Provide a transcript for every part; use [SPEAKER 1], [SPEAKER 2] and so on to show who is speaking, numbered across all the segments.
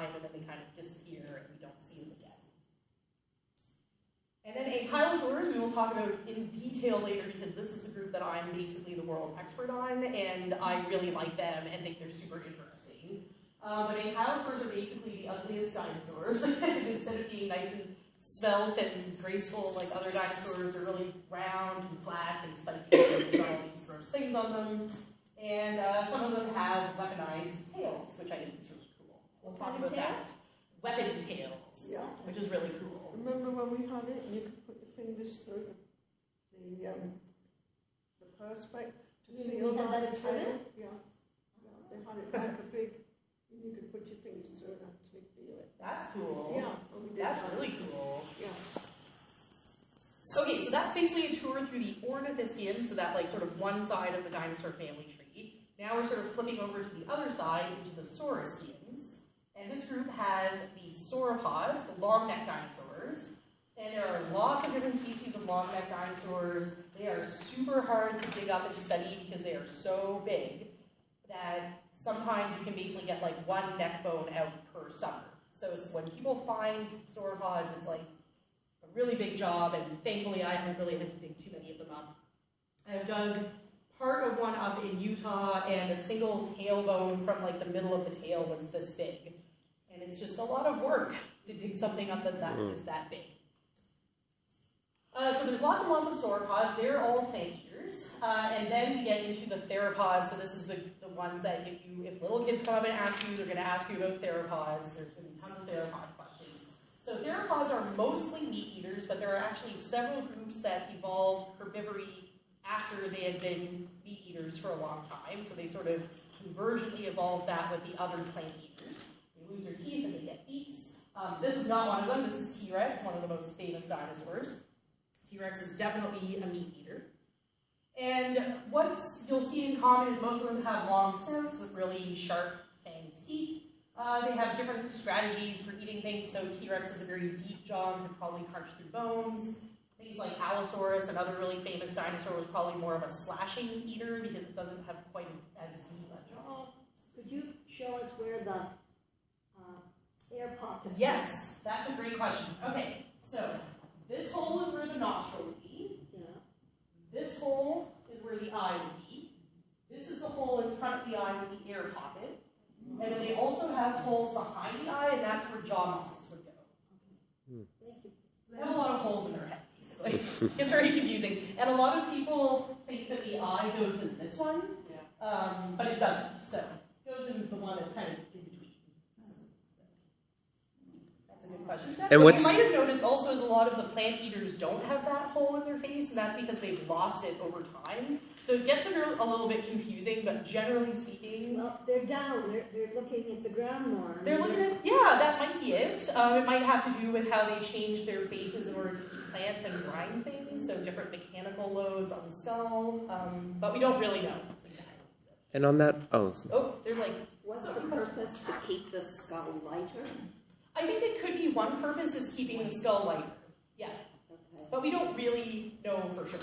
[SPEAKER 1] time, and then they kind of disappear, and we don't see them again. And then ankylosaurs, we will talk about in detail later, because this is the group that I'm basically the world expert on, and I really like them and think they're super interesting. But ankylosaurs are basically the ugliest dinosaurs. Instead of being nice and svelte and graceful like other dinosaurs, they're really round and flat and spiky, and they've got all these gross things on them. And some of them have weaponized tails, which I think is really cool. We'll talk about that. Weapon tails,
[SPEAKER 2] yeah,
[SPEAKER 1] which is really cool.
[SPEAKER 2] Remember when we had it and you could put your fingers through the perspex to feel that tail? Yeah. They had it like a big, you could put your fingers through and actually feel it.
[SPEAKER 1] That's cool.
[SPEAKER 2] Yeah.
[SPEAKER 1] That's really cool.
[SPEAKER 2] Yeah.
[SPEAKER 1] Okay, so that's basically a tour through the ornithischians, so that like sort of one side of the dinosaur family tree. Now we're sort of flipping over to the other side, into the saurischians. And this group has the sauropods, the long-necked dinosaurs. And there are lots of different species of long-necked dinosaurs. They are super hard to dig up and study because they are so big that sometimes you can basically get like one neck bone out per summer. So when people find sauropods, it's like a really big job, and thankfully I haven't really had to dig too many of them up. I've dug part of one up in Utah, and a single tailbone from like the middle of the tail was this big. And it's just a lot of work to dig something up that is that big. So there's lots and lots of sauropods. They're all plant eaters. And then we get into the theropods. So this is the ones that if little kids come up and ask you, they're going to ask you about theropods. There's going to be tons of theropod questions. So theropods are mostly meat eaters, but there are actually several groups that evolved herbivory after they had been meat eaters for a long time. So they sort of convergently evolved that with the other plant eaters. They lose their teeth and they get beaks. This is not one of them. This is T-Rex, one of the most famous dinosaurs. T-Rex is definitely a meat eater. And what you'll see in common is most of them have long snouts with really sharp fanged teeth. They have different strategies for eating things. So T-Rex has a very deep jaw and can probably crunch through bones. Things like Allosaurus, another really famous dinosaur, was probably more of a slashing eater because it doesn't have quite as deep a jaw.
[SPEAKER 3] Could you show us where the air pockets are?
[SPEAKER 1] Yes, that's a great question. Okay, so this hole is where the nostril would be.
[SPEAKER 3] Yeah.
[SPEAKER 1] This hole is where the eye would be. This is the hole in front of the eye with the air pocket. And then they also have holes behind the eye, and that's where jaw muscles would go.
[SPEAKER 3] Thank you.
[SPEAKER 1] They have a lot of holes in their head, basically. It's very confusing. And a lot of people think that the eye goes in this one, but it doesn't. So it goes in the one that's kind of in between. That's a good question.
[SPEAKER 4] And
[SPEAKER 1] what you might have noticed also is a lot of the plant eaters don't have that hole in their face, and that's because they've lost it over time. So it gets a little bit confusing, but generally speaking...
[SPEAKER 3] Well, they're down. They're looking at the ground more.
[SPEAKER 1] They're looking at... Yeah, that might be it. It might have to do with how they change their faces in order to eat plants and grind things, so different mechanical loads on the skull, but we don't really know.
[SPEAKER 4] And on that...
[SPEAKER 1] Oh, there's like...
[SPEAKER 2] Was it the purpose to keep the skull lighter?
[SPEAKER 1] I think that could be one purpose, is keeping the skull lighter. Yeah.
[SPEAKER 2] Okay.
[SPEAKER 1] But we don't really know for sure.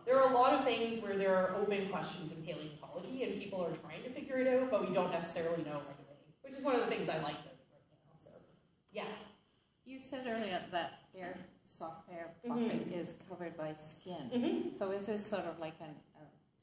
[SPEAKER 1] There are a lot of things where there are open questions in paleontology, and people are trying to figure it out, but we don't necessarily know right away, which is one of the things I like about it right now. So, yeah.
[SPEAKER 5] You said earlier that soft air pocket is covered by skin.
[SPEAKER 1] Mm-hmm.
[SPEAKER 5] So is this sort of like a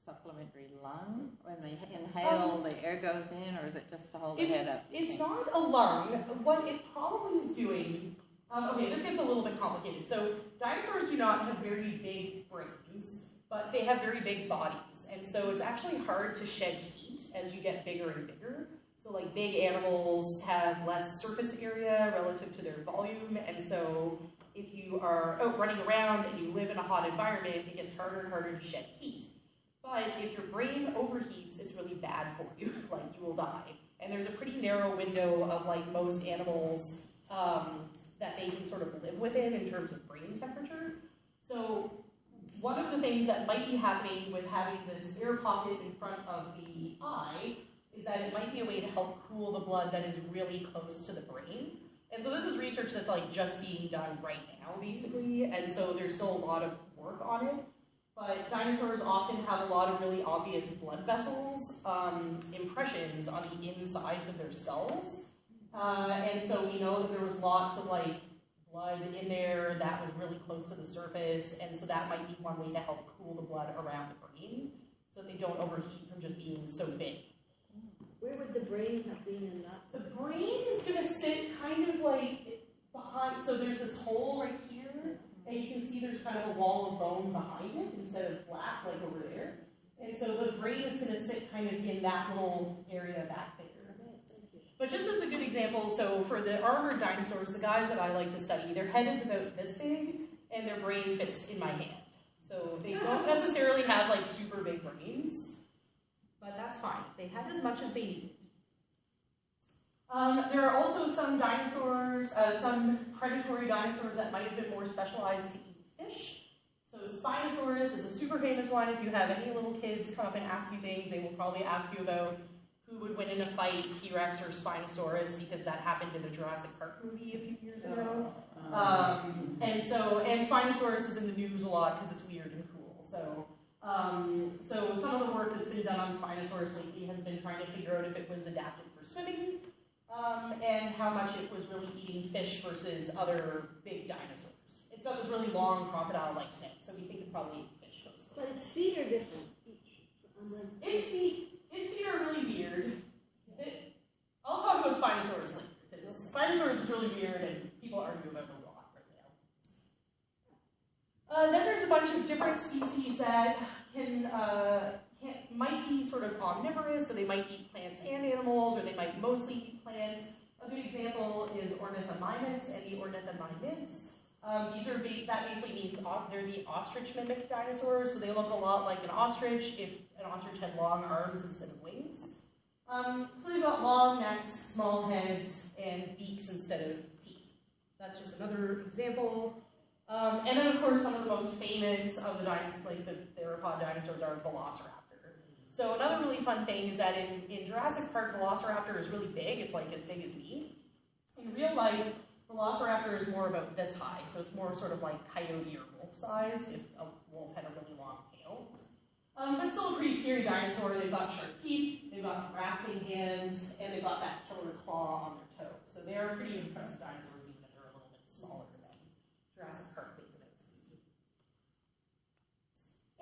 [SPEAKER 5] supplementary lung? When they inhale, the air goes in, or is it just to hold the head up?
[SPEAKER 1] It's not a lung. What it probably is doing... okay, this gets a little bit complicated. So dinosaurs do not have very big brains, but they have very big bodies. And so it's actually hard to shed heat as you get bigger and bigger. So like big animals have less surface area relative to their volume. And so if you are out running around and you live in a hot environment, it gets harder and harder to shed heat. But if your brain overheats, it's really bad for you. Like, you will die. And there's a pretty narrow window of like most animals that they can sort of live within in terms of brain temperature. So one of the things that might be happening with having this air pocket in front of the eye is that it might be a way to help cool the blood that is really close to the brain. And so this is research that's like just being done right now, basically, and so there's still a lot of work on it. But dinosaurs often have a lot of really obvious blood vessels, impressions on the insides of their skulls. And and so we know that there was lots of like blood in there that was really close to the surface, and so that might be one way to help cool the blood around the brain, so that they don't overheat from just being so big.
[SPEAKER 3] Where would the brain have been in that?
[SPEAKER 1] The brain is going to sit kind of like behind, so there's this hole right here, and you can see there's kind of a wall of bone behind it instead of flat like over there. And so the brain is going to sit kind of in that little area back there. But just as a good example, so for the armored dinosaurs, the guys that I like to study, their head is about this big, and their brain fits in my hand. So they don't necessarily have like super big brains, but that's fine. They had as much as they needed. There are also some dinosaurs, some predatory dinosaurs that might have been more specialized to eat fish. So Spinosaurus is a super famous one. If you have any little kids come up and ask you things, they will probably ask you about who would win in a fight, T-Rex or Spinosaurus, because that happened in the Jurassic Park movie a few years ago. And Spinosaurus is in the news a lot because it's weird and cool. So some of the work that's been done on Spinosaurus lately has been trying to figure out if it was adapted for swimming, and how much it was really eating fish versus other big dinosaurs. It's got this really long crocodile-like snout, so we think it probably ate fish mostly.
[SPEAKER 3] But its feet are different.
[SPEAKER 1] Its feet are really weird. I'll talk about Spinosaurus later, because Spinosaurus is really weird and people argue about it a lot right now. Then there's a bunch of different species that might be sort of omnivorous, so they might eat plants and animals, or they might mostly eat plants. A good example is Ornithomimus and the Ornithomimids. That basically means they're the ostrich-mimic dinosaurs, so they look a lot like an ostrich if an ostrich had long arms instead of wings. So they've got long necks, small heads, and beaks instead of teeth. That's just another example. And then, of course, some of the most famous of the dinosaurs, like the theropod dinosaurs, are Velociraptor. So another really fun thing is that in Jurassic Park, Velociraptor is really big. It's like as big as me. In real life, Velociraptor is more about this high, so it's more sort of like coyote or wolf size if a wolf had a really long tail. But still a pretty scary dinosaur. They've got sharp teeth, they've got grasping hands, and they've got that killer claw on their toe. So they are pretty impressive dinosaurs, even if they're a little bit smaller than Jurassic Park made them out to be.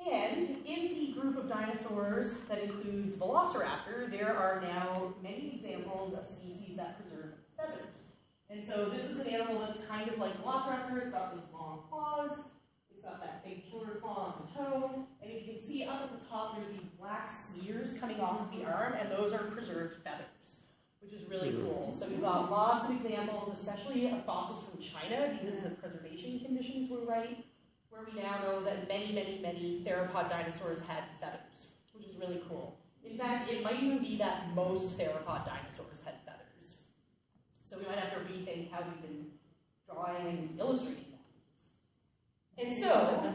[SPEAKER 1] And in the group of dinosaurs that includes Velociraptor, there are now many examples of species that preserve feathers. And so this is an animal that's kind of like Velociraptor. It's got these long claws. It's got that big killer claw on the toe. And you can see up at the top, there's these black smears coming off of the arm, and those are preserved feathers, which is really cool. So we've got lots of examples, especially of fossils from China, because the preservation conditions were right, where we now know that many, many, many theropod dinosaurs had feathers, which is really cool. In fact, it might even be that most theropod dinosaurs had feathers. So we might have to rethink how we've been drawing and illustrating them. And so,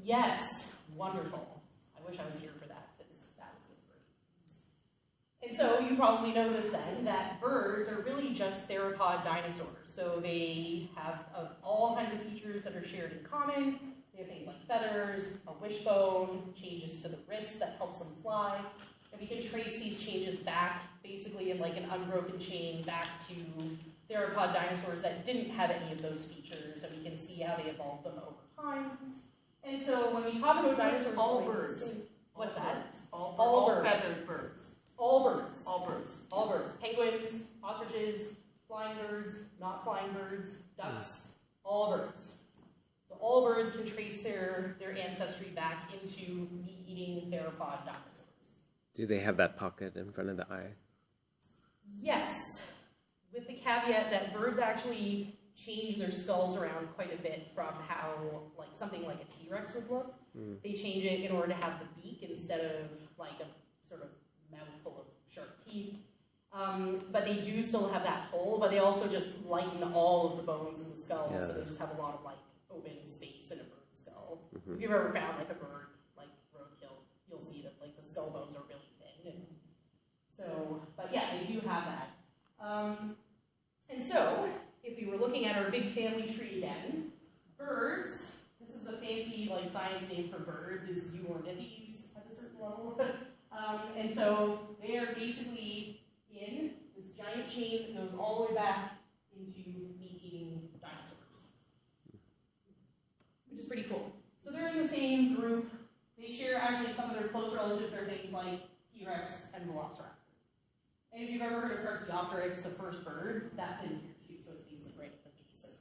[SPEAKER 1] yes, wonderful. I wish I was here for that, because that would be great. And so you probably noticed then that birds are really just theropod dinosaurs. So they have all kinds of features that are shared in common. They have things like feathers, a wishbone, changes to the wrist that helps them fly. And we can trace these changes back, basically in like an unbroken chain, back to theropod dinosaurs that didn't have any of those features, and we can see how they evolved them over time. And so when we talk about dinosaurs,
[SPEAKER 6] all birds.
[SPEAKER 1] What's that?
[SPEAKER 6] All
[SPEAKER 1] birds.
[SPEAKER 6] feathered birds.
[SPEAKER 1] All birds.
[SPEAKER 6] All birds.
[SPEAKER 1] All birds. Penguins, ostriches, flying birds, not flying birds, ducks, all birds. So all birds can trace their ancestry back into meat-eating theropod dinosaurs.
[SPEAKER 4] Do they have that pocket in front of the eye?
[SPEAKER 1] Yes, with the caveat that birds actually change their skulls around quite a bit from how like something like a T-Rex would look. They change it in order to have the beak instead of like a sort of mouthful of sharp teeth. But they do still have that hole, but they also just lighten all of the bones in the skull, so they just have a lot of like open space in a bird skull. If you've ever found like a bird like roadkill, you'll see that like the skull bones are really thin, and so. But yeah, they do have that. And so, if we were looking at our big family tree again, birds. This is the fancy like science name for birds is Euornithes at a certain level. And so they are basically in this giant chain that goes all the way back into meat-eating dinosaurs, which is pretty cool. So they're in the same group. They share actually some of their close relatives are things like T-Rex and Velociraptor. And if you've ever heard of Archaeopteryx, the first bird, that's in here too. So it's basically right at the base of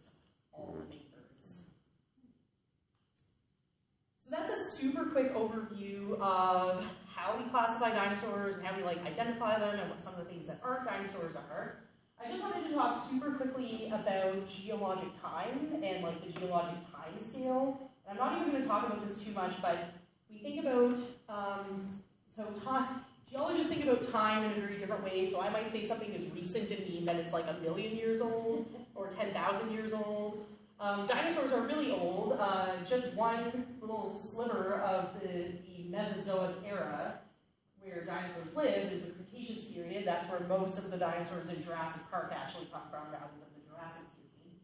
[SPEAKER 1] all the big birds. So that's a super quick overview of how we classify dinosaurs and how we identify them and what some of the things that aren't dinosaurs are. I just wanted to talk super quickly about geologic time and the geologic time scale. And I'm not even going to talk about this too much, but we think about geologists think about time in a very different way. So I might say something is recent and mean that it's 1,000,000 years old or 10,000 years old. Dinosaurs are really old. Just one little sliver of the Mesozoic era where dinosaurs lived is the Cretaceous period. That's where most of the dinosaurs in Jurassic Park actually come from rather than the Jurassic period.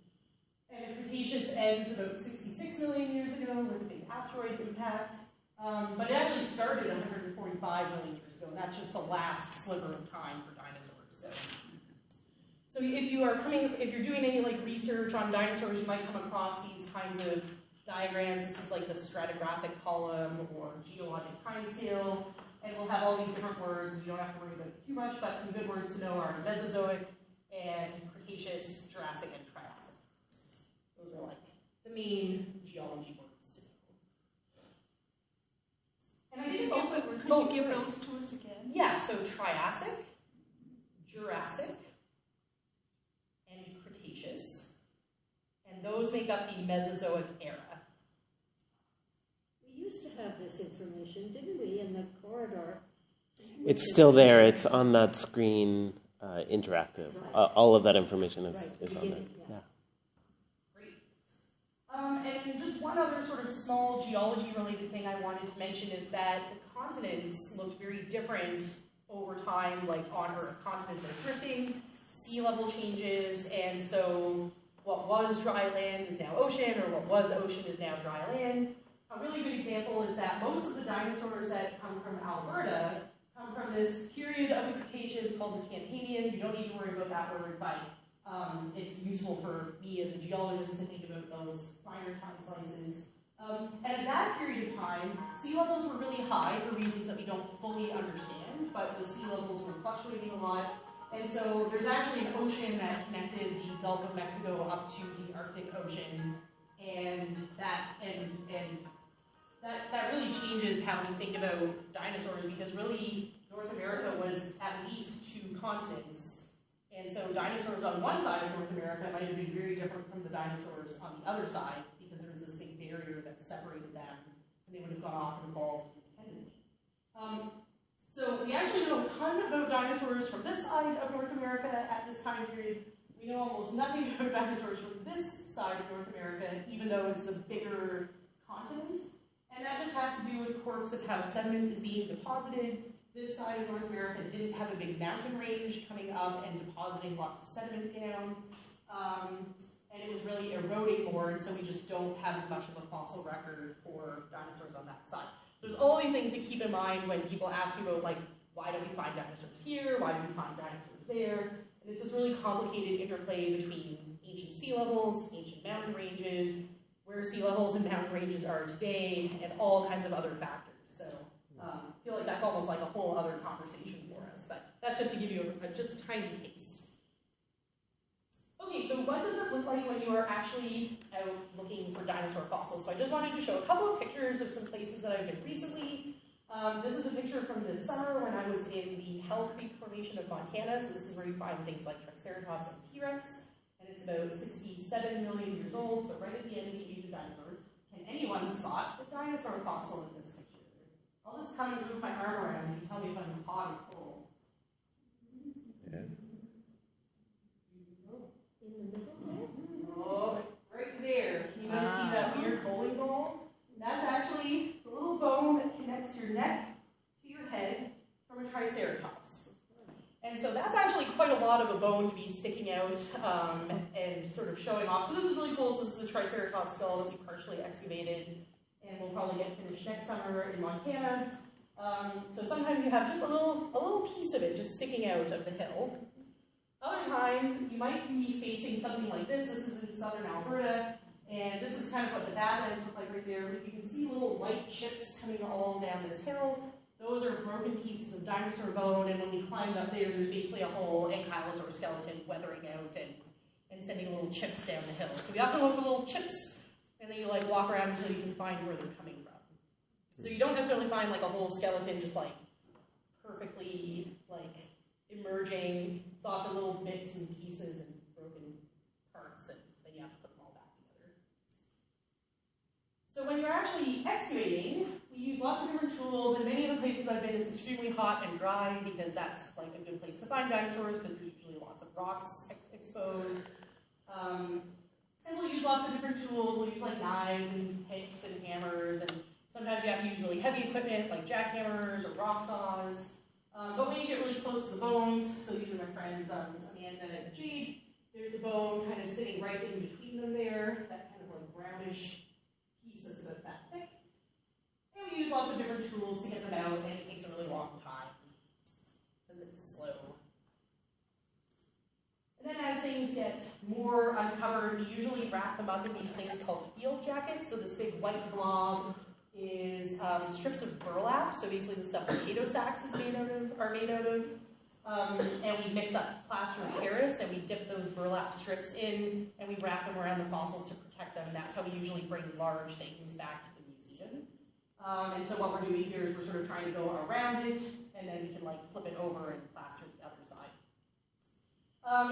[SPEAKER 1] And the Cretaceous ends about 66 million years ago with a big asteroid impact. But it actually started 145 million years ago, and that's just the last sliver of time for dinosaurs. So if you're doing any research on dinosaurs, you might come across these kinds of diagrams. This is the stratigraphic column or geologic time scale, and we'll have all these different words. You don't have to worry about it too much, but some good words to know are Mesozoic and Cretaceous, Jurassic, and Triassic. Those are the main geology words to know. And I think also,
[SPEAKER 2] could you give those to us again?
[SPEAKER 1] Yeah, so Triassic, Jurassic, and Cretaceous. And those make up the Mesozoic era.
[SPEAKER 3] We used to have this information, didn't we, in the corridor?
[SPEAKER 4] It's still there. It's on that screen, interactive.
[SPEAKER 3] Right.
[SPEAKER 4] All of that information is on there.
[SPEAKER 3] Yeah.
[SPEAKER 1] Great. And just one other sort of small geology-related thing I wanted to mention is that the continents looked very different over time, on Earth. Continents are drifting, sea level changes, and so what was dry land is now ocean, or what was ocean is now dry land. A really good example is that most of the dinosaurs that come from Alberta come from this period of the Cretaceous called the Campanian. You don't need to worry about that word, but it's useful for me as a geologist to think about those finer time slices. And at that period of time, sea levels were really high for reasons that we don't fully understand, but the sea levels were fluctuating a lot. And so there's actually an ocean that connected the Gulf of Mexico up to the Arctic Ocean, and that really changes how we think about dinosaurs, because really North America was at least 2 continents. And so dinosaurs on one side of North America might have been very different from the dinosaurs on the other side, because there was this big barrier that separated them, and they would have gone off and evolved independently. So we actually know a ton about dinosaurs from this side of North America at this time period. We know almost nothing about dinosaurs from this side of North America, even though it's the bigger continent. And that just has to do with quirks of how sediment is being deposited. This side of North America didn't have a big mountain range coming up and depositing lots of sediment down. And it was really eroding more, and so we just don't have as much of a fossil record for dinosaurs on that side. There's all these things to keep in mind when people ask you about, why do we find dinosaurs here? Why do we find dinosaurs there? And it's this really complicated interplay between ancient sea levels, ancient mountain ranges, where sea levels and mountain ranges are today, and all kinds of other factors. So I feel like that's almost like a whole other conversation for us, but that's just to give you just a tiny taste. Okay, so what does it look like when you are actually out looking for dinosaur fossils? So I just wanted to show a couple of pictures of some places that I've been recently. This is a picture from this summer when I was in the Hell Creek Formation of Montana. So this is where you find things like Triceratops and T-Rex. And it's about 67 million years old, so right at the end of the age of dinosaurs. Can anyone spot the dinosaur fossil in this picture? I'll just come and move my arm around and you tell me if I'm hot or cold.
[SPEAKER 4] Yeah.
[SPEAKER 1] Oh, right there. Can you guys see that weird bowling ball? That's actually the little bone that connects your neck to your head from a Triceratops. And so that's actually quite a lot of a bone to be sticking out and sort of showing off. So this is really cool. So this is a Triceratops skull that we partially excavated, and we'll probably get finished next summer in Montana. So sometimes you have just a little piece of it just sticking out of the hill. Other times you might be facing something like this. This is in southern Alberta, and this is kind of what the Badlands look like right there. But you can see little white chips coming all down this hill. Those are broken pieces of dinosaur bone, and when we climbed up there, there's basically a whole ankylosaur skeleton weathering out and sending little chips down the hill. So we often look for little chips, and then you like walk around until you can find where they're coming from. So you don't necessarily find like a whole skeleton just like perfectly like emerging. It's often little bits and pieces and broken parts, and then you have to put them all back together. So when you're actually excavating, we use lots of different tools. In many of the places I've been, it's extremely hot and dry because that's like a good place to find dinosaurs because there's usually lots of rocks exposed. And we'll use lots of different tools. We'll use like knives and picks and hammers, and sometimes you have to use really heavy equipment like jackhammers or rock saws. But when you get really close to the bones, so these are my friends Amanda and Jade, there's a bone kind of sitting right in between them there, that kind of like brownish piece that's about that thick. And we use lots of different tools to get them out, and it takes a really long time because it's slow. And then as things get more uncovered, we usually wrap them up in these things called field jackets. So this big white blob is strips of burlap. So basically the stuff potato sacks are made out of. And we mix up plaster of Paris, and we dip those burlap strips in, and we wrap them around the fossils to protect them. That's how we usually bring large things back to the museum. And so what we're doing here is we're sort of trying to go around it, and then we can like flip it over and plaster the other side.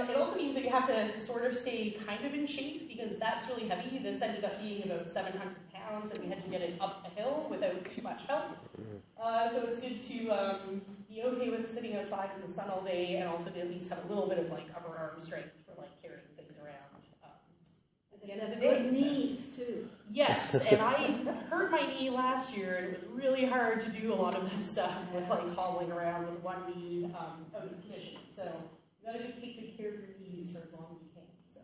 [SPEAKER 1] It also means that you have to sort of stay kind of in shape because that's really heavy. This ended up being about 700 pounds, and we had to get it up a hill without too much help. So it's good to be okay with sitting outside in the sun all day, and also to at least have a little bit of like upper arm strength for like carrying things around at the end of the day.
[SPEAKER 3] Good knees too.
[SPEAKER 1] Yes, and I hurt my knee last year, and it was really hard to do a lot of this stuff with like hobbling around with one knee out of condition. So you gotta take good care of your knees for as long as you can. So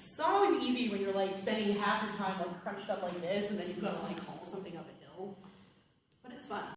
[SPEAKER 1] it's not always easy when you're like spending half your time like crunched up like this, and then you've got to like haul something up a hill. But it's fun.